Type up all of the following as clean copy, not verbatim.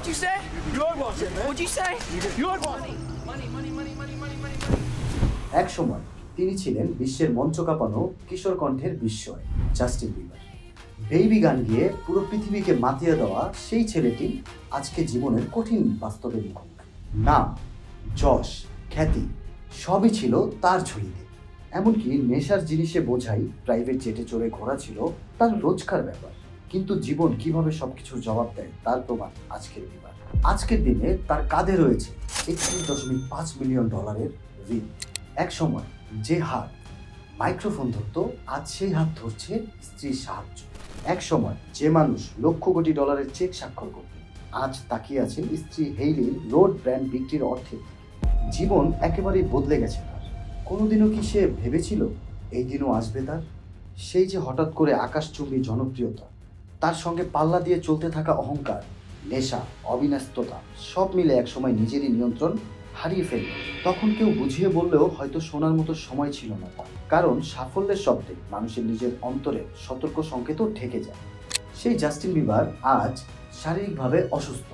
you say? You're watching, man. What'd you say? You're watching. এক সময় তিনি ছিলেন বিশ্বের মঞ্চ কাঁপানো কিশোর কণ্ঠের বিস্ময় জাস্টিন বিবার। বেবি গান গিয়ে পুরো পৃথিবীকে মাতিয়ে দেওয়া সেই ছেলেটি আজকে জীবনের কঠিন বাস্তবের মুখোমুখি। নাম, যশ, খ্যাতি সবই ছিল তার ঝুলিতে। এমনকি নেশার জিনিসে বোঝাই প্রাইভেট জেটে চড়ে ঘোরা ছিল তার রোজকার ব্যাপার। কিন্তু জীবন কিভাবে সবকিছুর জবাব দেয় তার প্রমাণ আজকের বিবার। আজকের দিনে তার কাঁধে রয়েছে $31.5 মিলিয়ন ঋণ। এক সময় যে হাত মাইক্রোফোন ধরত, আজ সেই হাত ধরছে স্ত্রীর সাহায্য। এক সময় যে মানুষ লক্ষ কোটি ডলারের চেক স্বাক্ষর করত, আজ তাকিয়ে আছেন স্ত্রী হেইলির রোড ব্র্যান্ড বিক্রির অর্থের দিকে। জীবন একেবারেই বদলে গেছে তার। কোনোদিনও কি সে ভেবেছিল এই দিনও আসবে তার? সেই যে হঠাৎ করে আকাশচুম্বী জনপ্রিয়তা, তার সঙ্গে পাল্লা দিয়ে চলতে থাকা অহংকার, নেশা, অবিন্যস্ততা সব মিলে একসময় নিজেরই নিয়ন্ত্রণ হারিয়ে ফেলল। তখন কেউ বুঝিয়ে বললেও হয়তো শোনার মতো সময় ছিল না তার, কারণ সাফল্যের শব্দে মানুষের নিজের অন্তরে সতর্ক সংকেতও ঢেকে যায়। সেই জাস্টিন বিবার আজ শারীরিকভাবে অসুস্থ,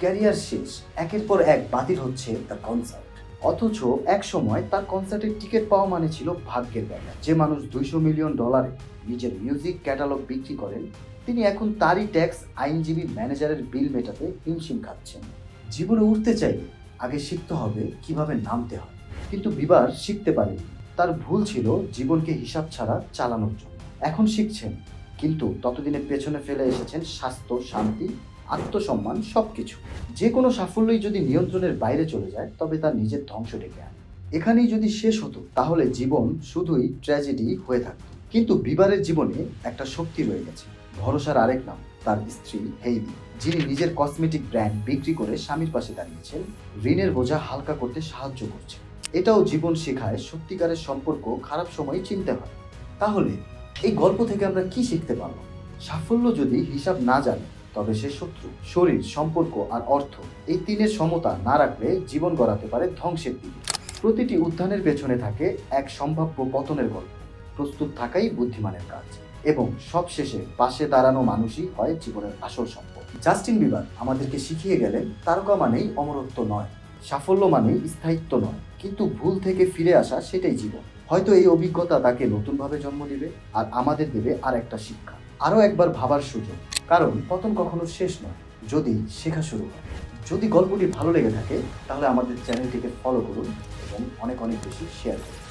ক্যারিয়ার শেষ, একের পর এক বাতিল হচ্ছে তার কনসার্ট। অথচ এক সময় তার কনসার্টের টিকিট পাওয়া মানে ছিল ভাগ্যের ব্যাপার। যে মানুষ $200 মিলিয়ন নিজের মিউজিক ক্যাটালগ বিক্রি করেন, তিনি এখন তারই ট্যাক্স আইনজীবী ম্যানেজারের বিল মেটাতে হিমশিম খাচ্ছেন। জীবনে উঠতে চাইলে আগে শিখতে হবে কিভাবে নামতে হয়, কিন্তু বিবার শিখতে পারেন। তার ভুল ছিল জীবনকে হিসাব ছাড়া চালানোর জন্য। এখন শিখছেন, কিন্তু ততদিনে পেছনে ফেলে এসেছেন স্বাস্থ্য, শান্তি, আত্মসম্মান সবকিছু। যে কোনো সাফল্যই যদি নিয়ন্ত্রণের বাইরে চলে যায়, তবে তার নিজের ধ্বংস ডেকে আনে। এখানেই যদি শেষ হতো, তাহলে জীবন শুধুই ট্র্যাজেডি হয়ে থাকতো। কিন্তু বিবারের জীবনে একটা শক্তি রয়ে গেছে, ভরসার আরেক নাম তার স্ত্রী হেইলি, যিনি নিজের কসমেটিক ব্র্যান্ড বিক্রি করে স্বামীর পাশে দাঁড়িয়েছেন, ঋণের বোঝা হালকা করতে সাহায্য করছে। এটাও জীবন শেখায় সত্যিকারের সম্পর্ক খারাপ সময় চিনতে হয়। তাহলে এই গল্প থেকে আমরা কি শিখতে পারলাম? সাফল্য যদি হিসাব না জানে, তবে সে শত্রু। শরীর, সম্পর্ক আর অর্থ, এই তিনের সমতা না রাখলে জীবন গড়াতে পারে ধ্বংসের দিকে। প্রতিটি উত্থানের পেছনে থাকে এক সম্ভাব্য পতনের গল্প। প্রস্তুত থাকাই বুদ্ধিমানের কাজ, এবং সবশেষে পাশে দাঁড়ানো মানুষই হয় জীবনের আসল সম্পদ। জাস্টিন বিবার আমাদেরকে শিখিয়ে গেলেন, তারকা মানেই অমরত্ব নয়, সাফল্য মানেই স্থায়িত্ব নয়, কিন্তু ভুল থেকে ফিরে আসা সেটাই জীবন। হয়তো এই অভিজ্ঞতা তাকে নতুনভাবে জন্ম দিবে, আর আমাদের দেবে আর একটা শিক্ষা, আরও একবার ভাবার সুযোগ। কারণ পতন কখনো শেষ নয়, যদি শেখা শুরু হয়। যদি গল্পটি ভালো লেগে থাকে, তাহলে আমাদের চ্যানেলটিকে ফলো করুন এবং অনেক অনেক বেশি শেয়ার করুন।